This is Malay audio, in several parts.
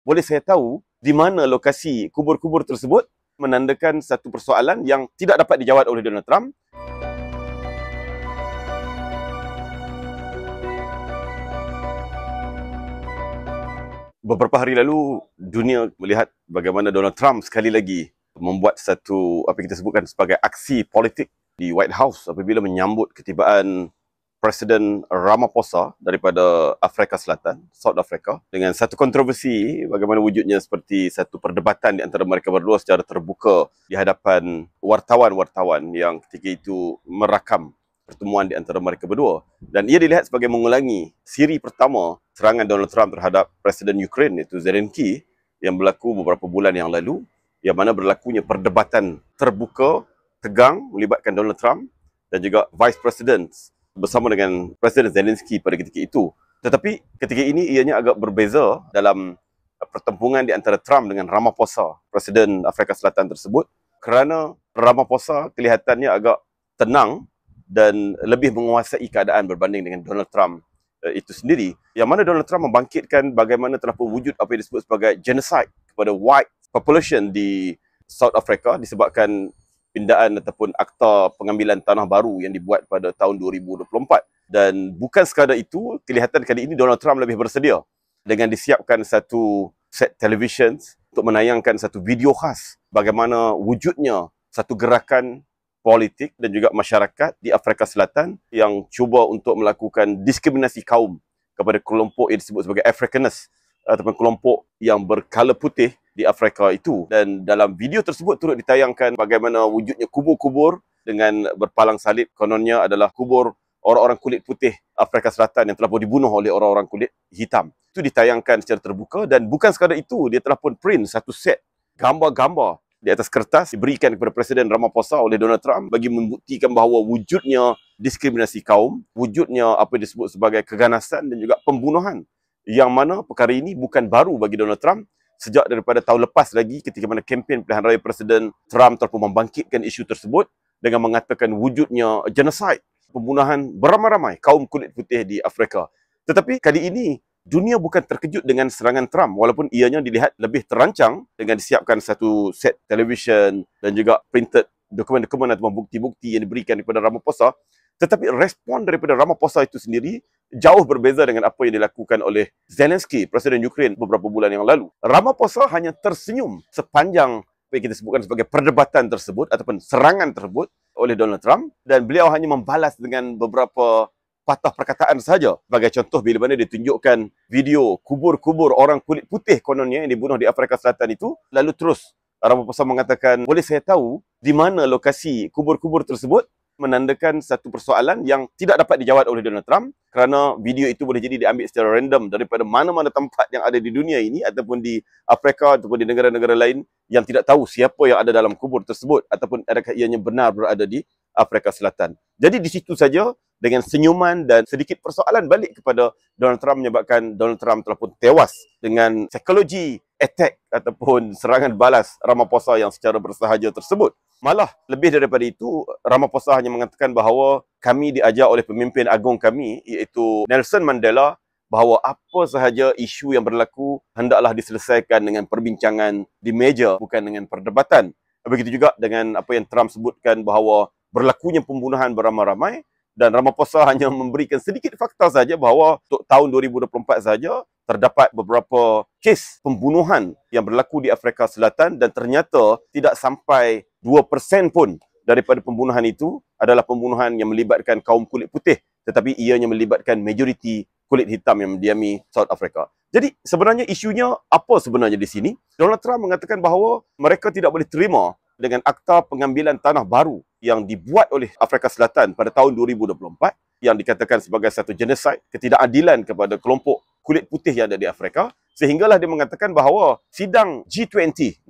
boleh saya tahu di mana lokasi kubur-kubur tersebut, menandakan satu persoalan yang tidak dapat dijawab oleh Donald Trump. Beberapa hari lalu, dunia melihat bagaimana Donald Trump sekali lagi membuat satu apa yang kita sebutkan sebagai aksi politik di White House apabila menyambut ketibaan Presiden Ramaphosa daripada Afrika Selatan, South Africa, dengan satu kontroversi bagaimana wujudnya seperti satu perdebatan di antara mereka berdua secara terbuka di hadapan wartawan-wartawan yang ketika itu merakam pertemuan di antara mereka berdua. Dan ia dilihat sebagai mengulangi siri pertama serangan Donald Trump terhadap Presiden Ukraine iaitu Zelensky yang berlaku beberapa bulan yang lalu, yang mana berlakunya perdebatan terbuka, tegang melibatkan Donald Trump dan juga Vice President bersama dengan Presiden Zelensky pada ketika itu. Tetapi ketika ini ianya agak berbeza dalam pertempuran di antara Trump dengan Ramaphosa, Presiden Afrika Selatan tersebut, kerana Ramaphosa kelihatannya agak tenang dan lebih menguasai keadaan berbanding dengan Donald Trump itu sendiri. Yang mana Donald Trump membangkitkan bagaimana telah wujud apa yang disebut sebagai genocide kepada white population di South Africa disebabkan pindaan ataupun akta pengambilan tanah baru yang dibuat pada tahun 2024. Dan bukan sekadar itu, kelihatan kali ini Donald Trump lebih bersedia dengan disiapkan satu set television untuk menayangkan satu video khas bagaimana wujudnya satu gerakan politik dan juga masyarakat di Afrika Selatan yang cuba untuk melakukan diskriminasi kaum kepada kelompok yang disebut sebagai Afrikaners ataupun kelompok yang berkala putih di Afrika itu. Dan dalam video tersebut turut ditayangkan bagaimana wujudnya kubur-kubur dengan berpalang salib, kononnya adalah kubur orang-orang kulit putih Afrika Selatan yang telah pun dibunuh oleh orang-orang kulit hitam. Itu ditayangkan secara terbuka dan bukan sekadar itu, dia telah pun print satu set gambar-gambar di atas kertas diberikan kepada Presiden Ramaphosa oleh Donald Trump bagi membuktikan bahawa wujudnya diskriminasi kaum, wujudnya apa yang disebut sebagai keganasan dan juga pembunuhan, yang mana perkara ini bukan baru bagi Donald Trump. Sejak daripada tahun lepas lagi ketika mana kempen pilihan raya Presiden Trump telah pun membangkitkan isu tersebut dengan mengatakan wujudnya genocide, pembunuhan beramai-ramai kaum kulit putih di Afrika. Tetapi kali ini dunia bukan terkejut dengan serangan Trump walaupun ianya dilihat lebih terancang dengan disiapkan satu set televisyen dan juga printed dokumen-dokumen atau bukti-bukti yang diberikan kepada Ramaphosa. Tetapi respon daripada Ramaphosa itu sendiri jauh berbeza dengan apa yang dilakukan oleh Zelensky, Presiden Ukraine beberapa bulan yang lalu. Ramaphosa hanya tersenyum sepanjang apa yang kita sebutkan sebagai perdebatan tersebut ataupun serangan tersebut oleh Donald Trump, dan beliau hanya membalas dengan beberapa patah perkataan sahaja. Sebagai contoh, bila mana ditunjukkan video kubur-kubur orang kulit putih kononnya yang dibunuh di Afrika Selatan itu, lalu terus Ramaphosa mengatakan, boleh saya tahu di mana lokasi kubur-kubur tersebut, menandakan satu persoalan yang tidak dapat dijawab oleh Donald Trump kerana video itu boleh jadi diambil secara random daripada mana-mana tempat yang ada di dunia ini ataupun di Afrika ataupun di negara-negara lain yang tidak tahu siapa yang ada dalam kubur tersebut ataupun adakah ianya benar berada di Afrika Selatan. Jadi di situ saja dengan senyuman dan sedikit persoalan balik kepada Donald Trump menyebabkan Donald Trump telah pun tewas dengan psikologi attack ataupun serangan balas Ramaphosa yang secara bersahaja tersebut. Malah lebih daripada itu, Ramaphosa hanya mengatakan bahawa kami diajar oleh pemimpin agung kami iaitu Nelson Mandela bahawa apa sahaja isu yang berlaku hendaklah diselesaikan dengan perbincangan di meja bukan dengan perdebatan. Begitu juga dengan apa yang Trump sebutkan bahawa berlakunya pembunuhan beramai-ramai, dan Ramaphosa hanya memberikan sedikit fakta saja bahawa untuk tahun 2024 saja terdapat beberapa kes pembunuhan yang berlaku di Afrika Selatan dan ternyata tidak sampai 2% pun daripada pembunuhan itu adalah pembunuhan yang melibatkan kaum kulit putih, tetapi ianya melibatkan majoriti kulit hitam yang mendiami South Africa. Jadi sebenarnya isunya apa sebenarnya di sini? Donald Trump mengatakan bahawa mereka tidak boleh terima dengan akta pengambilan tanah baru yang dibuat oleh Afrika Selatan pada tahun 2024 yang dikatakan sebagai satu genocide, ketidakadilan kepada kelompok kulit putih yang ada di Afrika, sehinggalah dia mengatakan bahawa sidang G20,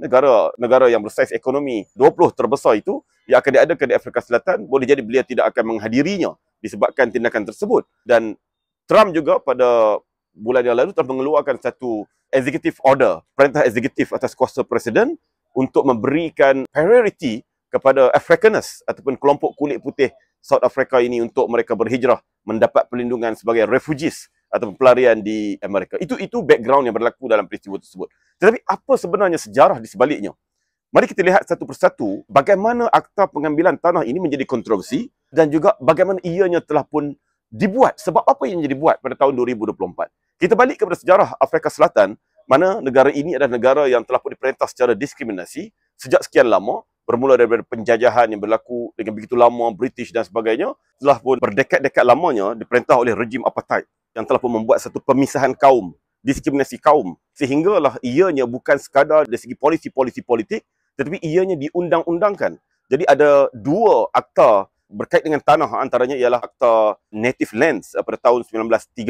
negara yang bersaiz ekonomi 20 terbesar itu yang akan diadakan di Afrika Selatan, boleh jadi beliau tidak akan menghadirinya disebabkan tindakan tersebut. Dan Trump juga pada bulan yang lalu telah mengeluarkan satu executive order, perintah eksekutif atas kuasa Presiden untuk memberikan priority kepada Afrikaners ataupun kelompok kulit putih South Africa ini untuk mereka berhijrah mendapat perlindungan sebagai refugees atau pelarian di Amerika. Itu background yang berlaku dalam peristiwa tersebut. Tetapi apa sebenarnya sejarah di sebaliknya? Mari kita lihat satu persatu bagaimana akta pengambilan tanah ini menjadi kontroversi dan juga bagaimana ianya telah pun dibuat. Sebab apa yang dibuat pada tahun 2024? Kita balik kepada sejarah Afrika Selatan, mana negara ini adalah negara yang telah pun diperintah secara diskriminasi sejak sekian lama, bermula daripada penjajahan yang berlaku dengan begitu lama, British dan sebagainya, telah pun berdekad-dekad lamanya diperintah oleh rejim apartheid yang telah pun membuat satu pemisahan kaum, diskriminasi kaum, sehinggalah ianya bukan sekadar dari segi polisi-polisi politik, tetapi ianya diundang-undangkan. Jadi ada dua akta berkait dengan tanah, antaranya ialah akta Native Lands pada tahun 1913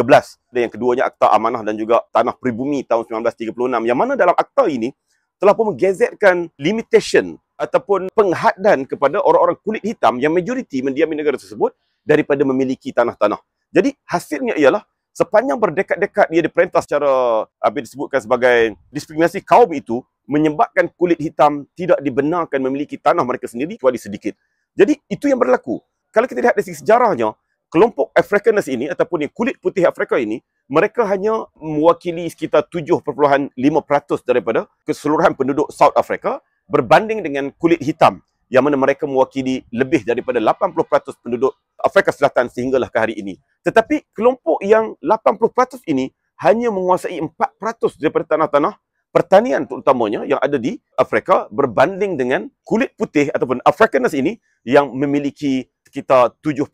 dan yang keduanya akta amanah dan juga tanah pribumi tahun 1936, yang mana dalam akta ini telah pun menggazetkan limitation ataupun penghaddan kepada orang-orang kulit hitam yang majoriti mendiami negara tersebut daripada memiliki tanah-tanah. Jadi hasilnya ialah sepanjang berdekad-dekad dia diperintah secara apa disebutkan sebagai diskriminasi kaum itu, menyebabkan kulit hitam tidak dibenarkan memiliki tanah mereka sendiri kecuali sedikit. Jadi itu yang berlaku. Kalau kita lihat dari segi sejarahnya, kelompok Afrikaners ini ataupun yang kulit putih Afrika ini, mereka hanya mewakili sekitar 7.5% daripada keseluruhan penduduk South Africa berbanding dengan kulit hitam yang mana mereka mewakili lebih daripada 80% penduduk Afrika Selatan sehinggalah ke hari ini. Tetapi kelompok yang 80% ini hanya menguasai 4% daripada tanah-tanah pertanian terutamanya yang ada di Afrika berbanding dengan kulit putih ataupun Afrikaners ini yang memiliki sekitar 72%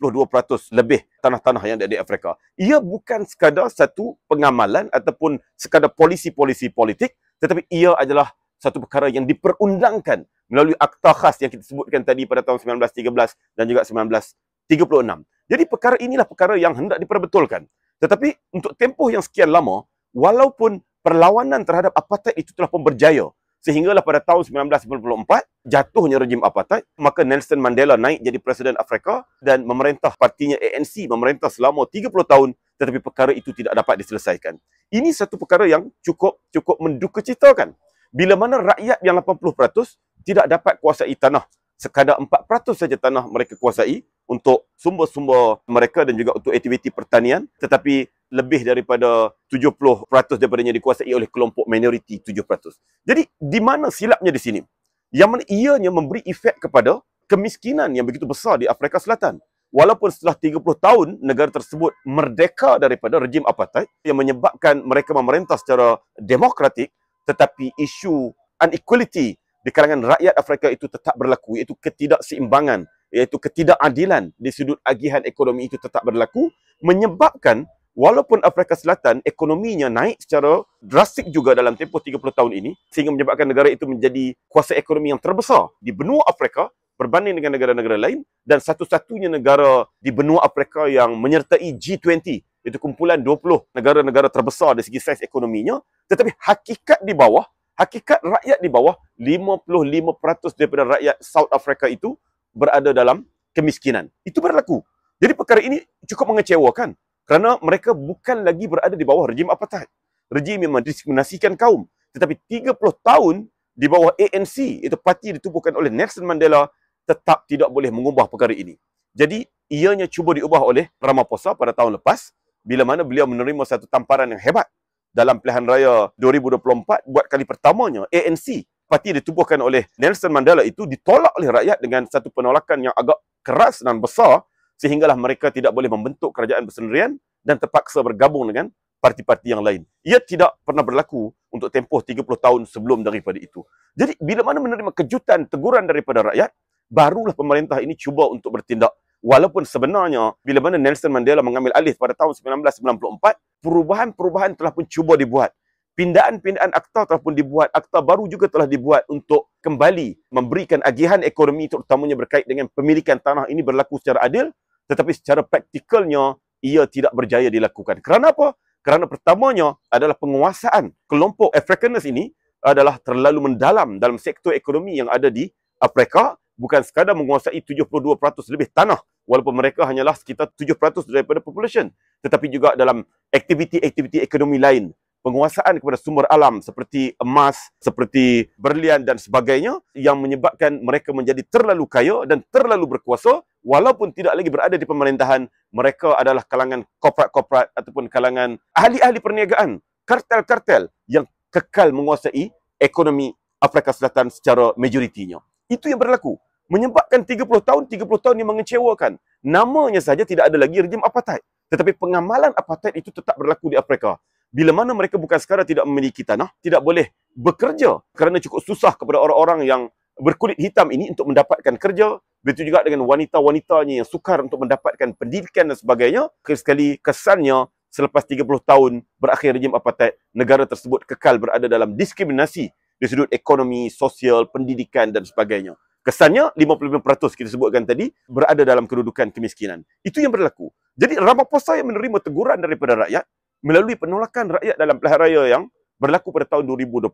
lebih tanah-tanah yang ada di Afrika. Ia bukan sekadar satu pengamalan ataupun sekadar polisi-polisi politik, tetapi ia adalah satu perkara yang diperundangkan melalui akta khas yang kita sebutkan tadi pada tahun 1913 dan juga 1936. Jadi perkara inilah perkara yang hendak diperbetulkan. Tetapi untuk tempoh yang sekian lama, walaupun perlawanan terhadap apartheid itu telah pun berjaya, sehinggalah pada tahun 1994 jatuhnya rejim apartheid, maka Nelson Mandela naik jadi Presiden Afrika dan memerintah partinya ANC memerintah selama 30 tahun, tetapi perkara itu tidak dapat diselesaikan. Ini satu perkara yang cukup mendukacitakan. Bila mana rakyat yang 80% tidak dapat kuasai tanah, sekadar 4% saja tanah mereka kuasai untuk sumber-sumber mereka dan juga untuk aktiviti pertanian, tetapi lebih daripada 70% daripadanya dikuasai oleh kelompok minoriti 7%. Jadi, di mana silapnya di sini? Yang mana ianya memberi efek kepada kemiskinan yang begitu besar di Afrika Selatan. Walaupun setelah 30 tahun negara tersebut merdeka daripada rejim apartheid yang menyebabkan mereka memerintah secara demokratik, tetapi isu inequality di kalangan rakyat Afrika itu tetap berlaku, iaitu ketidakseimbangan, iaitu ketidakadilan di sudut agihan ekonomi itu tetap berlaku, menyebabkan walaupun Afrika Selatan ekonominya naik secara drastik juga dalam tempoh 30 tahun ini, sehingga menyebabkan negara itu menjadi kuasa ekonomi yang terbesar di benua Afrika berbanding dengan negara-negara lain, dan satu-satunya negara di benua Afrika yang menyertai G20, itu kumpulan 20 negara-negara terbesar dari segi saiz ekonominya, tetapi hakikat rakyat di bawah, 55% daripada rakyat South Africa itu berada dalam kemiskinan. Itu berlaku. Jadi perkara ini cukup mengecewakan kerana mereka bukan lagi berada di bawah rejim apartheid. Rejim yang mendiskriminasikan kaum. Tetapi 30 tahun di bawah ANC, itu parti ditubuhkan oleh Nelson Mandela, tetap tidak boleh mengubah perkara ini. Jadi, ianya cuba diubah oleh Ramaphosa pada tahun lepas, bila mana beliau menerima satu tamparan yang hebat dalam pilihan raya 2024, buat kali pertamanya ANC, parti ditubuhkan oleh Nelson Mandela itu ditolak oleh rakyat dengan satu penolakan yang agak keras dan besar, sehinggalah mereka tidak boleh membentuk kerajaan bersendirian dan terpaksa bergabung dengan parti-parti yang lain. Ia tidak pernah berlaku untuk tempoh 30 tahun sebelum daripada itu. Jadi, bila mana menerima kejutan, teguran daripada rakyat, barulah pemerintah ini cuba untuk bertindak. Walaupun sebenarnya, bila mana Nelson Mandela mengambil alih pada tahun 1994, perubahan-perubahan telah pun cuba dibuat. Pindaan-pindaan akta telah pun dibuat. Akta baru juga telah dibuat untuk kembali memberikan agihan ekonomi, terutamanya berkait dengan pemilikan tanah ini berlaku secara adil, tetapi secara praktikalnya, ia tidak berjaya dilakukan. Kerana apa? Kerana pertamanya adalah penguasaan kelompok Afrikaners ini adalah terlalu mendalam dalam sektor ekonomi yang ada di Afrika, bukan sekadar menguasai 72% lebih tanah, walaupun mereka hanyalah sekitar 7% daripada population, tetapi juga dalam aktiviti-aktiviti ekonomi lain, penguasaan kepada sumber alam seperti emas, seperti berlian dan sebagainya, yang menyebabkan mereka menjadi terlalu kaya dan terlalu berkuasa, walaupun tidak lagi berada di pemerintahan, mereka adalah kalangan korporat-korporat ataupun kalangan ahli-ahli perniagaan, kartel-kartel yang kekal menguasai ekonomi Afrika Selatan secara majoritinya. Itu yang berlaku. Menyebabkan 30 tahun yang mengecewakan. Namanya saja tidak ada lagi rejim apartheid. Tetapi pengamalan apartheid itu tetap berlaku di Afrika. Bila mana mereka bukan sekadar tidak memiliki tanah, tidak boleh bekerja kerana cukup susah kepada orang-orang yang berkulit hitam ini untuk mendapatkan kerja. Begitu juga dengan wanita-wanitanya yang sukar untuk mendapatkan pendidikan dan sebagainya. Sekali kesannya, selepas 30 tahun berakhir rejim apartheid, negara tersebut kekal berada dalam diskriminasi dari sudut ekonomi, sosial, pendidikan dan sebagainya. Kesannya 55% kita sebutkan tadi berada dalam kedudukan kemiskinan. Itu yang berlaku. Jadi Ramaphosa yang menerima teguran daripada rakyat melalui penolakan rakyat dalam pilihan raya yang berlaku pada tahun 2024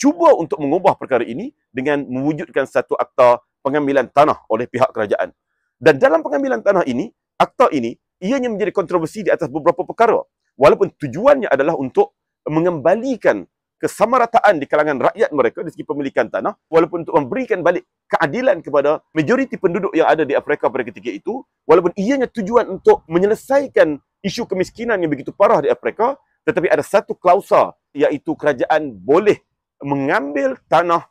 cuba untuk mengubah perkara ini dengan mewujudkan satu akta pengambilan tanah oleh pihak kerajaan. Dan dalam pengambilan tanah ini, akta ini ianya menjadi kontroversi di atas beberapa perkara. Walaupun tujuannya adalah untuk mengembalikan kesamarataan di kalangan rakyat mereka di segi pemilikan tanah, walaupun untuk memberikan balik keadilan kepada majoriti penduduk yang ada di Afrika pada ketika itu, walaupun ianya tujuan untuk menyelesaikan isu kemiskinan yang begitu parah di Afrika, tetapi ada satu klausa, iaitu kerajaan boleh mengambil tanah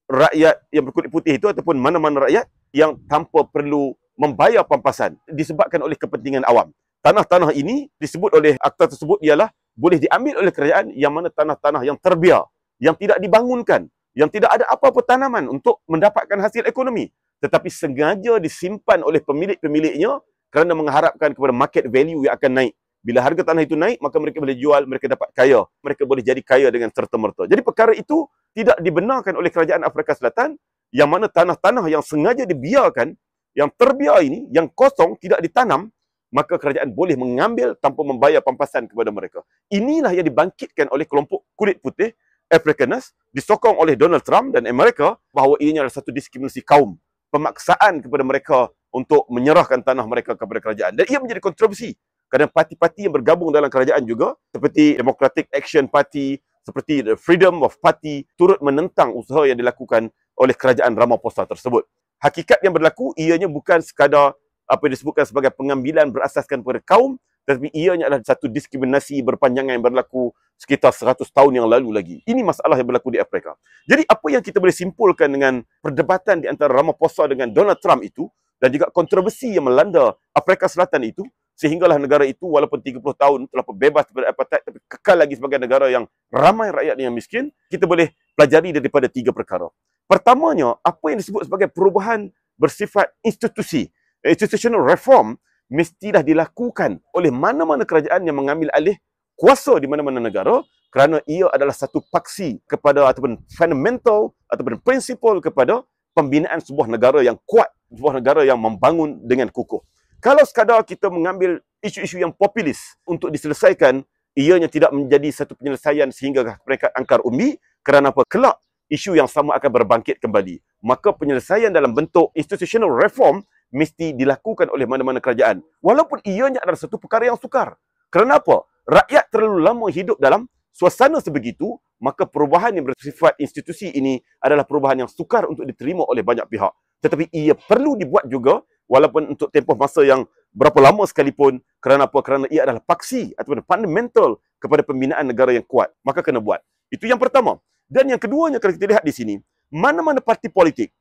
rakyat yang berkulit putih itu ataupun mana-mana rakyat yang tanpa perlu membayar pampasan disebabkan oleh kepentingan awam. Tanah-tanah ini disebut oleh akta tersebut ialah boleh diambil oleh kerajaan yang mana tanah-tanah yang terbiar, yang tidak dibangunkan, yang tidak ada apa-apa tanaman untuk mendapatkan hasil ekonomi, tetapi sengaja disimpan oleh pemilik-pemiliknya kerana mengharapkan kepada market value yang akan naik. Bila harga tanah itu naik, maka mereka boleh jual, mereka dapat kaya. Mereka boleh jadi kaya dengan serta-merta. Jadi perkara itu tidak dibenarkan oleh kerajaan Afrika Selatan, yang mana tanah-tanah yang sengaja dibiarkan, yang terbiar ini, yang kosong, tidak ditanam, maka kerajaan boleh mengambil tanpa membayar pampasan kepada mereka. Inilah yang dibangkitkan oleh kelompok kulit putih, Afrikaners, disokong oleh Donald Trump dan Amerika, bahawa ianya adalah satu diskriminasi kaum. Pemaksaan kepada mereka untuk menyerahkan tanah mereka kepada kerajaan. Dan ia menjadi kontroversi. Kerana parti-parti yang bergabung dalam kerajaan juga, seperti Democratic Action Party, seperti the Freedom of Party, turut menentang usaha yang dilakukan oleh kerajaan Ramaphosa tersebut. Hakikat yang berlaku, ianya bukan sekadar apa yang disebutkan sebagai pengambilan berasaskan pada kaum, tetapi ianya adalah satu diskriminasi berpanjangan yang berlaku sekitar 100 tahun yang lalu lagi. Ini masalah yang berlaku di Afrika. Jadi apa yang kita boleh simpulkan dengan perdebatan di antara Ramaphosa dengan Donald Trump itu, dan juga kontroversi yang melanda Afrika Selatan itu, sehinggalah negara itu walaupun 30 tahun telah bebas daripada apartheid, tapi kekal lagi sebagai negara yang ramai rakyat yang miskin, kita boleh pelajari daripada 3 perkara. Pertamanya, apa yang disebut sebagai perubahan bersifat institusi, institutional reform, mestilah dilakukan oleh mana-mana kerajaan yang mengambil alih kuasa di mana-mana negara, kerana ia adalah satu paksi kepada ataupun fundamental ataupun prinsipal kepada pembinaan sebuah negara yang kuat, sebuah negara yang membangun dengan kukuh. Kalau sekadar kita mengambil isu-isu yang populis untuk diselesaikan, ianya tidak menjadi satu penyelesaian sehingga mereka angkar umbi, kerana apa? Kelak isu yang sama akan berbangkit kembali. Maka penyelesaian dalam bentuk institutional reform mesti dilakukan oleh mana-mana kerajaan. Walaupun ianya adalah satu perkara yang sukar. Kerana apa? Rakyat terlalu lama hidup dalam suasana sebegitu, maka perubahan yang bersifat institusi ini adalah perubahan yang sukar untuk diterima oleh banyak pihak. Tetapi ia perlu dibuat juga, walaupun untuk tempoh masa yang berapa lama sekalipun. Kerana apa? Kerana ia adalah paksi ataupun fundamental kepada pembinaan negara yang kuat. Maka kena buat. Itu yang pertama. Dan yang keduanya, kalau kita lihat di sini, mana-mana parti politik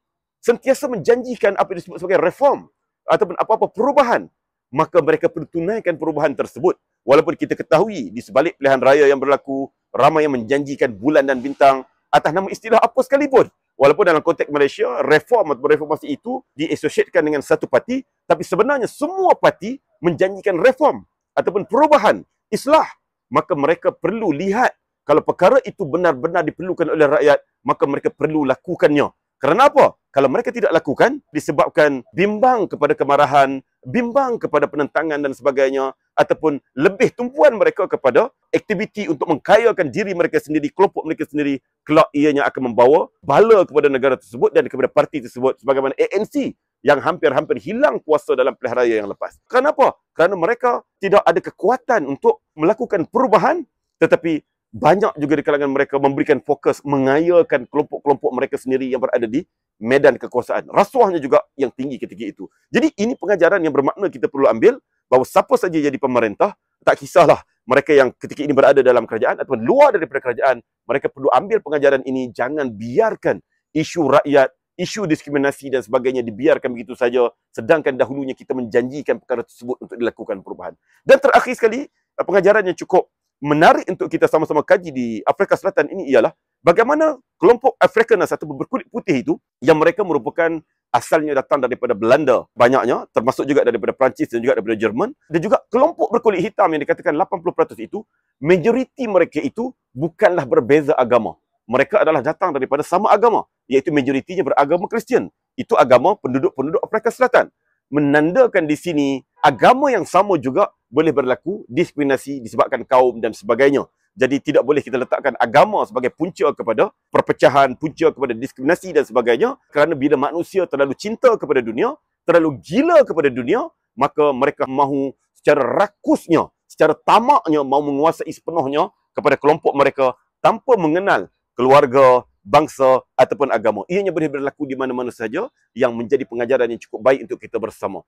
sentiasa menjanjikan apa yang disebut sebagai reform ataupun apa-apa perubahan, maka mereka perlu tunaikan perubahan tersebut. Walaupun kita ketahui di sebalik pilihan raya yang berlaku, ramai yang menjanjikan bulan dan bintang atas nama istilah apa sekalipun. Walaupun dalam konteks Malaysia, reform atau reformasi itu diasosiatkan dengan satu parti, tapi sebenarnya semua parti menjanjikan reform ataupun perubahan, islah. Maka mereka perlu lihat kalau perkara itu benar-benar diperlukan oleh rakyat, maka mereka perlu lakukannya. Kerana apa? Kalau mereka tidak lakukan, disebabkan bimbang kepada kemarahan, bimbang kepada penentangan dan sebagainya, ataupun lebih tumpuan mereka kepada aktiviti untuk mengkayakan diri mereka sendiri, kelompok mereka sendiri, kelak ianya akan membawa bala kepada negara tersebut dan kepada parti tersebut, sebagaimana ANC yang hampir-hampir hilang kuasa dalam pilihan raya yang lepas. Kenapa? Kerana mereka tidak ada kekuatan untuk melakukan perubahan, tetapi banyak juga di kalangan mereka memberikan fokus mengayakan kelompok-kelompok mereka sendiri yang berada di medan kekuasaan. Rasuahnya juga yang tinggi ketika itu. Jadi ini pengajaran yang bermakna kita perlu ambil bahawa siapa saja jadi pemerintah, tak kisahlah mereka yang ketika ini berada dalam kerajaan ataupun luar daripada kerajaan, mereka perlu ambil pengajaran ini. Jangan biarkan isu rakyat, isu diskriminasi dan sebagainya dibiarkan begitu saja, sedangkan dahulunya kita menjanjikan perkara tersebut untuk dilakukan perubahan. Dan terakhir sekali, pengajaran yang cukup menarik untuk kita sama-sama kaji di Afrika Selatan ini ialah bagaimana kelompok Afrikaner atau berkulit putih itu, yang mereka merupakan asalnya datang daripada Belanda banyaknya, termasuk juga daripada Perancis dan juga daripada Jerman, dan juga kelompok berkulit hitam yang dikatakan 80% itu, majoriti mereka itu bukanlah berbeza agama. Mereka adalah datang daripada sama agama, iaitu majoritinya beragama Kristian. Itu agama penduduk-penduduk Afrika Selatan. Menandakan di sini agama yang sama juga boleh berlaku diskriminasi disebabkan kaum dan sebagainya. Jadi tidak boleh kita letakkan agama sebagai punca kepada perpecahan, punca kepada diskriminasi dan sebagainya. Kerana bila manusia terlalu cinta kepada dunia, terlalu gila kepada dunia, maka mereka mahu secara rakusnya, secara tamaknya mahu menguasai sepenuhnya kepada kelompok mereka tanpa mengenal keluarga, bangsa ataupun agama. Ianya boleh berlaku di mana-mana saja, yang menjadi pengajaran yang cukup baik untuk kita bersama.